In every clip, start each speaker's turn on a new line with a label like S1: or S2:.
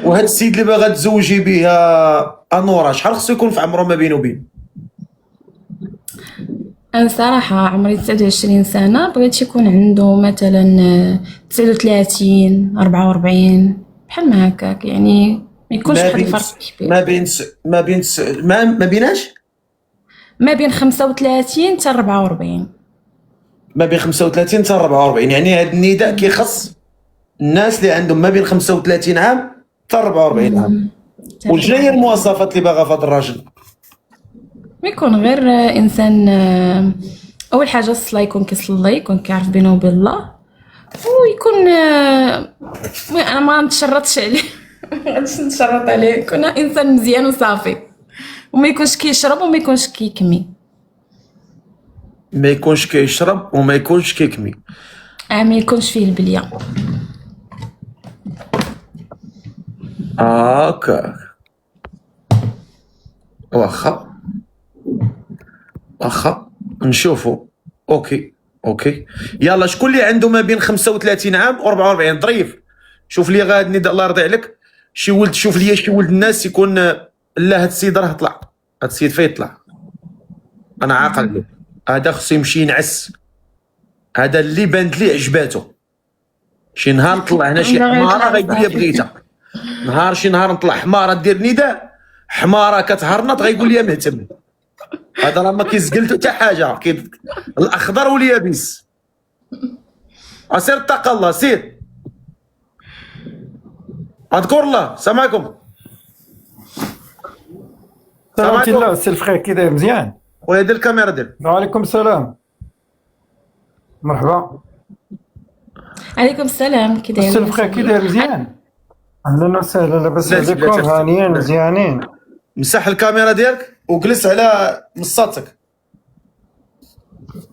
S1: وهذا السيد اللي باغا تزوجي به انورا شحال خصو يكون في عمره ما بينه وبين؟
S2: أنا صراحة عمري 29 سنة، بغيت يكون عنده مثلا 39 44 بحال ما هكاك، يعني ما يكونش
S1: ما
S2: بحال
S1: بين
S2: الفرق كبير.
S1: ما بيناش
S2: ما بين 35 حتى 44.
S1: ما بين 35 حتى 44. يعني هذا النداء كيخص الناس اللي عندهم ما بين 35 عام حتى 44 عام. وشنو هي المواصفات اللي باغا في هذا الراجل؟
S2: ما يكون غير انسان، اول حاجه الصلاه، يكون كيصلي، يكون كيعرف بينه وبين الله، ويكون انا ما نتشرطش عليه ما غاديش نتشرط عليه، يكون انسان مزيان وصافي، وما يكونش كيشرب وما يكونش كيكمي.
S1: ما يكونش كيشرب وما يكونش كيكمي.
S2: ما يكونش فيه البليه.
S1: هاكاك. واخا نشوفوا. اوكي يلا، شكون اللي عنده ما بين 35 عام و 44 ظريف؟ شوف لي غاد النداء الله يرضي عليك. شي ولد، شوف لي شي ولد الناس يكون لا هاد السيد راه طلع، هاد السيد فين يطلع؟ انا عاقل به، هذا خصو يمشي ينعس، هذا اللي بانت ليه عجباتو. شي نهار نطلع هنا شي حماره غيقول لي بغيتها، شي نهار نطلع حماره دير نداء، حماره كتهرنط غيقول لي مهتم. هذا راه ما كيزقلتو حتى حاجه، الاخضر واليابس. سير اتق الله، سير اذكر الله. السلام عليكم.
S3: سلام الله السي الفخير، كي داير؟ مزيان؟
S1: خويا دير الكاميرا دير.
S3: وعليكم السلام، مرحبا.
S2: عليكم السلام، كي داير؟
S3: السي الفخير كي داير؟ مزيان، اهلا وسهلا، لاباس عليكم؟ هانيين مزيانين.
S1: مسح الكاميرا ديالك وجلس على مصاتك.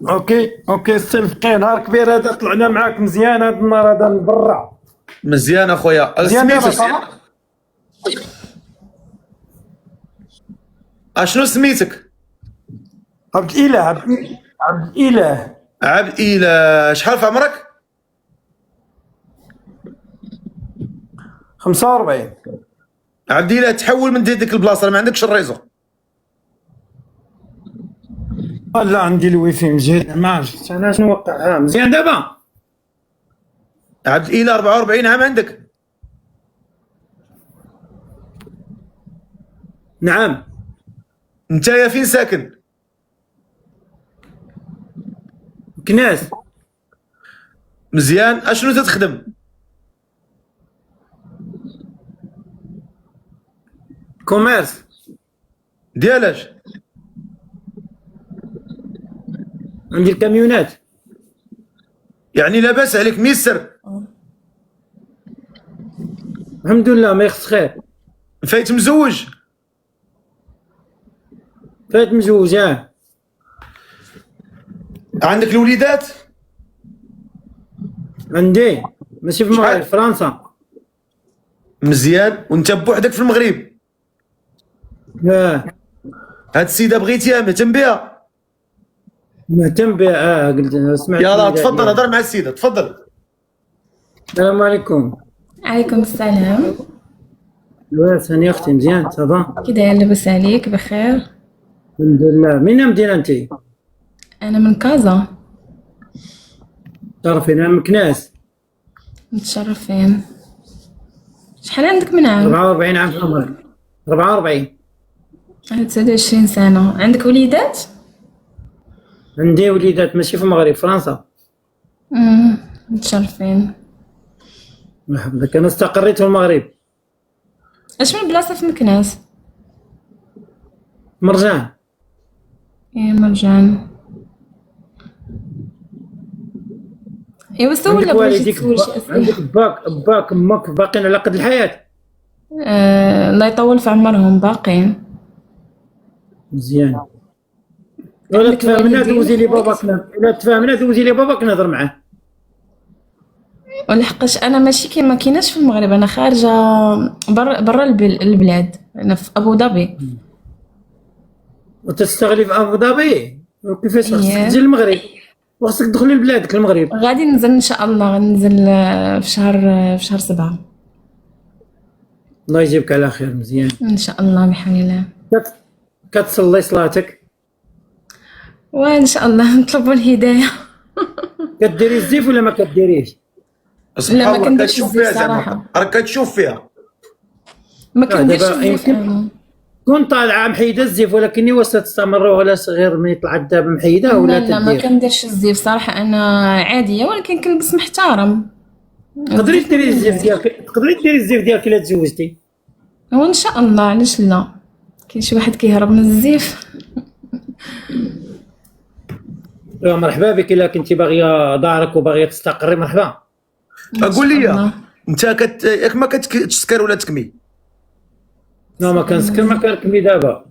S3: اوكي السي الفخير، نهار كبير هذا طلعنا معاك مزيان، هذا النهار هذا من برا
S1: مزيان اخويا.
S3: سميتك
S1: اشنو سميتك؟
S3: عبد الاله.
S1: عبد الاله. شحال في عمرك؟
S3: 45.
S1: عبد الاله، تحول من ديك البلاصه، ما عندكش الريزو.
S3: لا عندي الويفي مزيان، ما عرفت انا شنو وقع. مزيان دابا.
S1: عبد الاله 44 عام عندك؟
S3: نعم.
S1: نتايا فين ساكن؟
S3: كناس.
S1: مزيان. اشنو تتخدم؟
S3: كوميرس.
S1: ديالاش؟
S3: عندي الكاميونات.
S1: يعني لاباس عليك، ميسر؟
S3: الحمد لله، ما يخص خير.
S1: فايت مزوج؟
S3: فات مزوج.
S1: عندك الوليدات؟
S3: عندي، ماشي في المغرب، فرنسا.
S1: مزيان. وانت بوحدك في المغرب؟ هاد السيده بغيتيها، مهتم بها؟
S3: مهتم بها. قلت سمعت.
S1: يلا تفضل هضر مع السيده، تفضل.
S3: السلام عليكم.
S2: عليكم السلام.
S3: لاباس؟ هاني اختي، مزيان؟ صافا؟
S2: كي داير؟ لاباس عليك؟ بخير
S3: الحمد لله. من مدينة انت؟
S2: انا من كازا.
S3: تعرفين انا من كناس.
S2: متشرفين. شحال عندك من عام؟
S3: 44 عام في عمرك. 44.
S2: أنا 29 سنة. عندك وليدات؟
S3: عندي وليدات، ماشي في المغرب، فرنسا.
S2: متشرفين.
S3: مرحبا بك. انا استقريت في المغرب.
S2: اش من بلاصة في مكناس؟
S3: مرجان.
S2: مرجان. ايوا سول ولا بغيتي تسول شي اسئلة؟
S3: عندك باك امك باقيين على قد الحياة؟
S2: الله يطول في عمرهم، باقين.
S3: مزيان. ولا تفاهمنا دوزي لي باباك، ولا تفاهمنا دوزي لي باباك نهضر معاه.
S2: ولحقاش انا ماشي كيما كايناش في المغرب، انا خارجه برا البلاد، انا في ابو ظبي.
S3: وتستغلي في ابو ظبي؟ كيفاش خصك تجي للمغرب وخصك تدخلي لبلادك المغرب؟
S2: غادي ننزل ان شاء الله، غننزل في شهر 7.
S3: الله يجيبك على خير مزيان.
S2: ان شاء الله بحول الله.
S3: كتصلي صلاتك؟
S2: وان شاء الله نطلبوا الهدايه.
S3: كديري الزيف ولا ما كديريش؟
S1: سبحان
S2: لا، ما
S1: الله،
S2: كنديرش
S1: كتشوف
S2: الزيف
S1: فيها زعما،
S2: صراحة.
S1: راك كتشوف فيها.
S2: ما كنديرش
S3: دابا
S2: الزيف
S3: يمكن
S2: أنا.
S3: كون طالعه محيده الزيف، ولكن وستستمر ولا صغير من يطلع الدابه محيده ولا
S2: لا ما
S3: تدير؟
S2: كنديرش الزيف صراحه، انا عاديه ولكن كنلبس محترم.
S3: تقدري ديري الزيف ديالك، تقدري ديري الزيف ديالك الا تزوجتي.
S2: وان شاء الله، علاش لا؟ كاين شي واحد كيهرب من الزيف.
S3: مرحبا بك، الا كنتي باغيه دارك وباغيه تستقري مرحبا.
S1: قول لي
S2: الله.
S1: انت ياك ما كتسكر ولا تكمي؟
S3: لا ما كنسكر، ما كنكمي دابا،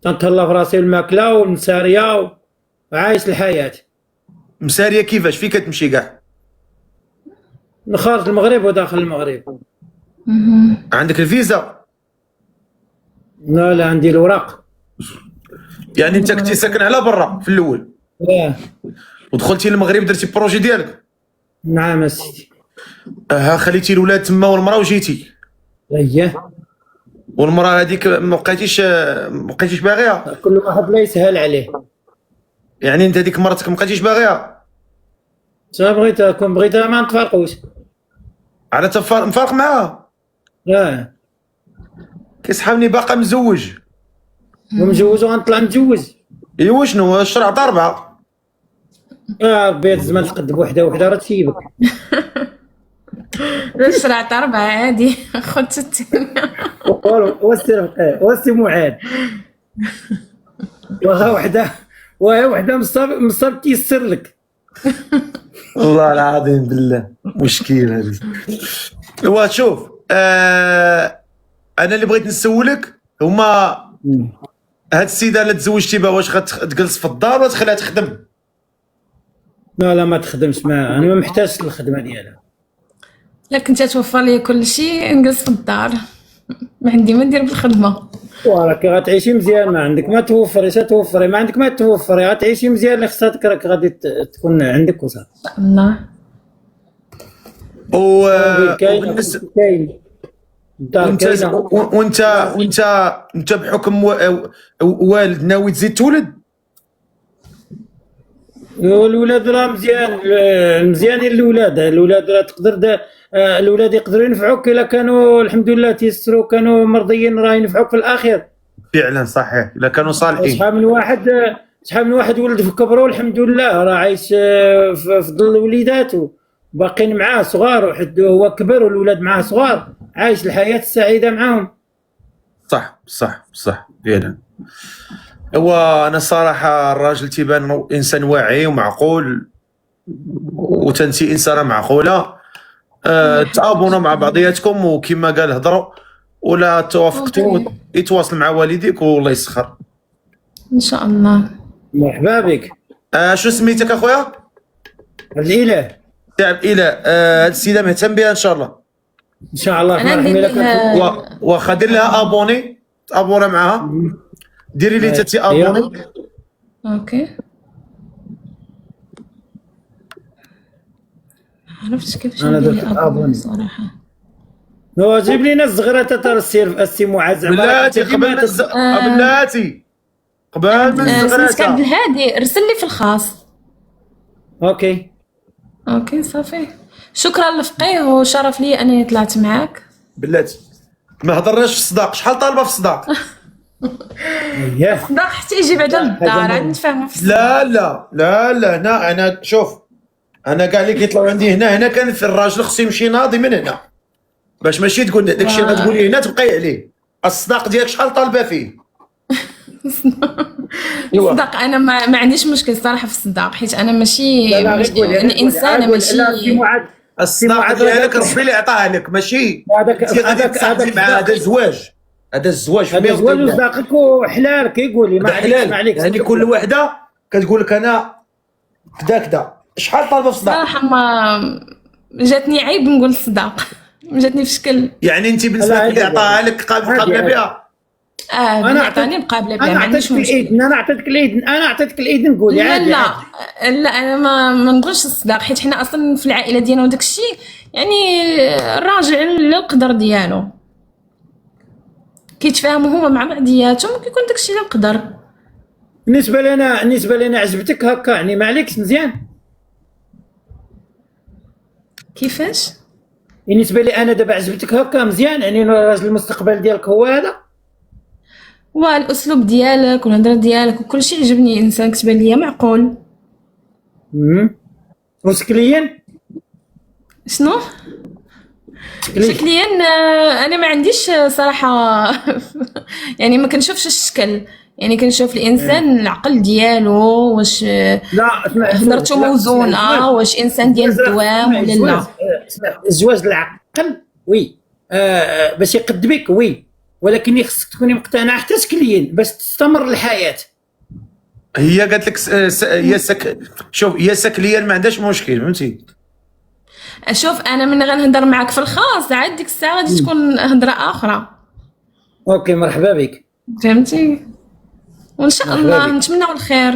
S3: تنتهلا في راسي الماكله والمساريه وعايش الحياه.
S1: مساريه كيفاش؟ فين كتمشي كاع؟
S3: خارج المغرب وداخل المغرب.
S1: عندك الفيزا؟
S3: لا عندي الوراق.
S1: يعني انت كنتي ساكن على برا في الاول
S3: لا
S1: ودخلتي للمغرب درتي بروجي ديالك؟
S3: نعم سيدي.
S1: ها خليتي الولاد تما والمراه وجيتي،
S3: اييه
S1: والمراه هذيك ما بقيتيش باغيها؟
S3: كل واحد لا يسهل عليه.
S1: يعني انت هذيك مرتك ما بقيتيش باغيها؟
S3: انا بغيتها، كون بغيتها ما نتفارقوش.
S1: على مفارق معاها؟
S3: لا
S1: كيسحبني باقا مزوج.
S3: ومجوز وغنطلع نتجوز.
S1: ايوا شنو الشرع ضربه؟
S3: ربي هاد الزمان تقد بوحده وحده راه تسيبك.
S2: الشرع تاع 4 عادي. خدت الثانيه.
S3: وسي معاد وها وحده مصاب تيسر لك.
S1: والله العظيم بالله مشكل هذه. ايوا شوف، انا اللي بغيت نسولك هما هاد السيده اللي تزوجتي بها، واش غتجلس في الدار ولا تخليها تخدم؟
S3: لا ما تخدمش معاه، انا ما محتاجش الخدمه ديالها.
S2: لا كنت توفر لي كل شيء نجلس في الدار. ما عندي ما ندير بالخدمه.
S3: وراك غتعيشي مزيان، ما عندك ما توفري، توفري ما عندك ما توفري، غتعيشي مزيان اللي خصك راك غادي تكون عندك وصافي.
S2: ان شاء الله.
S3: كاين الدار كاينه.
S1: وانت بحكم والد ناوي تزيد تولد؟
S3: الولاد راه مزيانين الولاد راه تقدر الولاد يقدروا ينفعوك الا كانوا الحمد لله تيسروا، كانوا مرضيين راه ينفعوك في الاخير.
S1: فعلا صحيح، الا كانوا صالحين.
S3: شحال من واحد ولد في كبره والحمد لله راه عايش في ظل وليداته باقين معاه صغار، وحد هو كبر والولاد معاه صغار، عايش الحياه السعيده معاهم.
S1: صح فعلا. هو انا صراحه الراجل تيبان انسان واعي ومعقول، وتنتي انسانه معقوله. تعاونوا مع بعضياتكم وكما قال هضروا ولا توافقتوا يتواصل مع والديك والله يسخر
S2: ان شاء الله.
S3: مرحبا بك.
S1: شو سميتك اخويا؟
S3: الاله
S1: تاع الاله. هاد السيده مهتم بها ان شاء الله.
S3: ان شاء الله.
S2: أنا ندير
S1: واخا دير لها ابوني، تابونا معها، ديري لي تاتي ابوني.
S2: اوكي. عرفتش كيفاش ندير ابوني صراحه.
S3: هو جيب لينا الصغيره تاع السي معز.
S1: بلاتي قبل من الصغيره.
S2: سميتك عبد الهادي، ارسل لي في الخاص.
S3: اوكي
S2: صافي. شكرا لفقيه وشرف لي اني طلعت معاك.
S1: بلاتي ما هضرناش في الصداق، شحال طالبه في الصداق؟
S3: اييه
S2: صداق حتى يجي بعدا للدار، عاد نتفاهموا في الصداق.
S1: لا هنا انا شوف، انا كاع اللي كيطلعوا عندي هنا كان في الراجل خصو يمشي ناضي من هنا، باش ماشي تقول داكشي اللي غتقولي هنا تبقاي عليه. الصداق ديالك شحال طالبه فيه؟
S2: الصداق انا ما عنديش مشكل صراحه في الصداق، حيت انا ماشي انا انسانه ماشي.
S1: الصداق ديالك ربي اللي عطاها لك، ماشي هذاك هذا الزواج. هذا الزواج
S3: وصداقك وحلال كيقول ما عليك.
S1: يعني كل وحده كتقول لك انا كذا. شحال طالبه في الصداق؟
S2: صراحه ما جاتني عيب نقول الصداق. جاتني في شكل.
S1: يعني انت بالنسبه لك عطاها لك قابله بها؟
S2: انا عطاني مقابله بها.
S3: انا عطيتك الاذن، انا عطيتك الاذن نقولي عادي.
S2: لا انا ما نقولش الصداق، حيت حنا اصلا في العائله ديالنا وداك الشيء يعني الراجل على القدر ديالو. كيتفاهموا هما مع بعضياتهم كيكون داكشي اللي نقدر.
S3: بالنسبه لنا عجبتك هكا يعني ما عليكش مزيان.
S2: كيفاش؟
S3: بالنسبه لي انا دابا عجبتك هكا مزيان يعني راجل المستقبل ديالك هو هذا.
S2: والاسلوب ديالك والهضره ديالك وكل شيء عجبني، انسان كتبان ليا معقول.
S3: وشكليا
S2: شنو شكليا؟ انا ما عنديش صراحه يعني ما كنشوفش الشكل، يعني كنشوف الانسان العقل ديالو واش
S3: لا اسمع
S2: هضرته موزونه، واش انسان ديال الدوام ولا لا.
S3: اسمع الزواج العقل وي باش يقدمك وي، ولكن خصك تكوني مقتنعه حتى شكليا باش تستمر الحياه.
S1: هي قالت لك شوف هي سكليا ما عندهاش مشكل فهمتي.
S2: شوف انا من غنهضر معاك في الخاص عاد ديك الساعه غادي تكون هضره اخرى.
S3: اوكي مرحبا بك.
S2: فهمتي، وان شاء
S3: مرحبا
S2: الله
S3: بك.
S2: نتمناو الخير.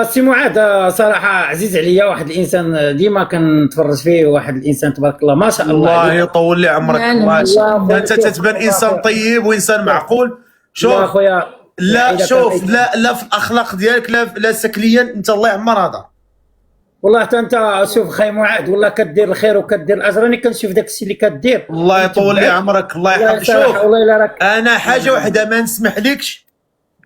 S3: سي معاذ صراحه عزيز عليا، واحد الانسان ديما كنتفرج فيه، واحد الانسان تبارك الله ما شاء الله
S1: الله
S3: عليه.
S1: يطول لي عمرك.
S2: لا، لا، ما شاء
S3: الله.
S1: انت تتبان انسان طيب وانسان معقول.
S3: لا
S1: شوف
S3: اخويا
S1: لا
S3: إذا
S1: شوف
S3: كان-
S1: لا في الاخلاق ديالك لا سكليا انت الله يعمر هذا.
S3: والله حتى انت شوف خاي معاذ والله كدير الخير وكدير الاجر، راني كنشوف داك الشيء اللي كدير.
S1: الله يطول لي عمرك. الله
S3: والله
S1: يحفظك.
S3: صراحه
S1: شوف
S3: والله الا راك
S1: انا حاجه واحده ما نسمح لكش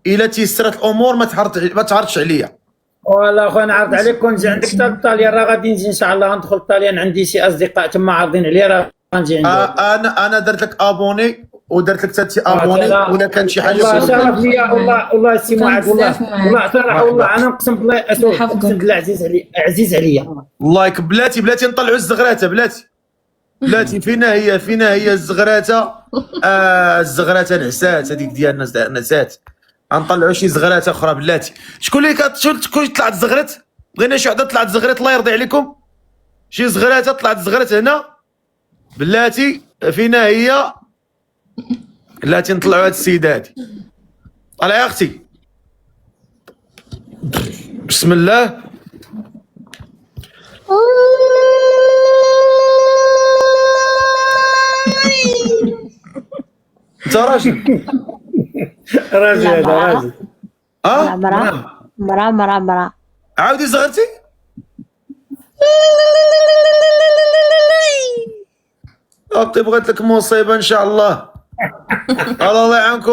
S1: الا تيسرت الامور ما تعرضش عليا.
S3: والله اخويا انا عرض عليك ونجي عندك حتى للطاليان، راه غادي نجي ان شاء الله غندخل الطاليان، عندي شي اصدقاء تما عارضين عليا راه غنجي عندهم.
S1: انا درت لك ابوني ودرت لك حتى ابوني ولا كان شي حاجه
S3: والله
S1: سولك.
S3: شرف ليا والله سي معاذ والله
S2: بزاف معاك.
S3: والله صراحه والله انا اقسم بالله
S2: يحفظك.
S3: اقسم بالله عزيز عليا.
S1: الله يك بلاتي نطلعوا الزغراته بلاتي فينا هي الزغراته. الزغراته نعسات هذيك ديالنا نعسات. غنطلعوا شي زغراته اخرى بلاتي. شكون اللي طلعت زغرت؟ بغينا شي وحده طلعت زغرت الله يرضي عليكم. شي زغراته طلعت زغرت هنا بلاتي فينا هي. بلاتي نطلعوا هاد السيده هادي. طلعي يا اختي بسم الله. انت راجل
S3: راجل هذا راجل.
S4: مرة
S1: عاودي صغرتي. اوكي بغيت لك مصيبه ان شاء الله. الله يعاونكم.